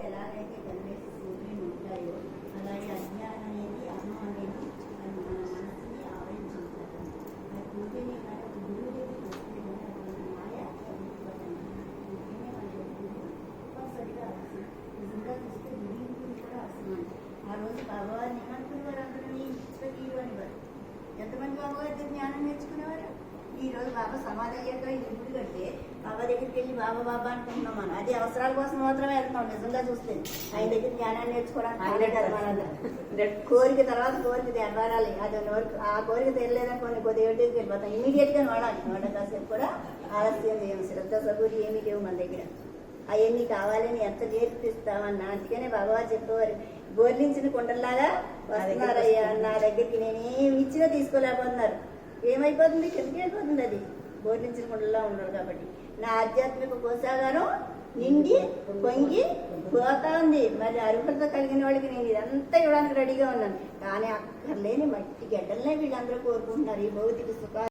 ఎలాగైతే కలిపేసి సూర్యులు ఉంటాయో అలాగే అజ్ఞానం అనేది అన్నం అనేది అది మన మనసుని ఆవరించుంటారు. అది పూజని మనకు గురువు దగ్గరికి వస్తే అటువంటి మాయ పూజనే మనకి తప్పనిసరిగా అవసరం. నిజంగా చూస్తే గురించి కూడా అవసరం. ఆ రోజు బాబావారిని ఏమనుకునేవారు, అందరూ ఇచ్చగీరు అనేవారు. ఎంతమంది బాబావారి జ్ఞానం నేర్చుకునేవారు. ఈ రోజు బాబా సమాధి అయ్యాక ఇప్పుడు కంటే బాబా దగ్గరికి వెళ్ళి బాబా బాబా అనుకుంటున్నాం. మనం అది అవసరాల కోసం మాత్రమే వెళ్తాం. నిజంగా చూస్తే ఆయన దగ్గర జ్ఞానాన్ని నేర్చుకోవడానికి కోరిక తర్వాత కోరిక నెరవేరాలి. అది ఆ కోరిక తీరలేదనుకోండి కొద్దిగా దగ్గరికి వెళ్ళిపోతాం. ఇమీడియట్ గా వాడాలి. కాసేపు కూడా ఆలస్యం చేయం. శ్రద్ధ సబూరి ఏమీ లేవు మన దగ్గర. అవన్నీ కావాలని ఎంత నేర్పిస్తామన్నా. అందుకనే బాబావారు చెప్పేవారు, బోర్లించిన కుండల్లాగా వస్తున్నారయ్యా నా దగ్గరికి, నేనేమి ఇచ్చినా తీసుకోలేకపోతున్నారు. ఏమైపోతుంది, కిందకి వెళ్ళిపోతుంది. అది బోర్లించిన కుండల్లా ఉన్నారు కాబట్టి నా ఆధ్యాత్మిక కోశాగారం నిండి పొంగి పోతా ఉంది. మరి అర్హత కలిగిన వాళ్ళకి నేను ఇదంతా ఇవ్వడానికి రెడీగా ఉన్నాను. కానీ అక్కర్లేని మట్టి గడ్డలనే వీళ్ళందరూ కోరుకుంటున్నారు ఈ భౌతిక సుఖాలు.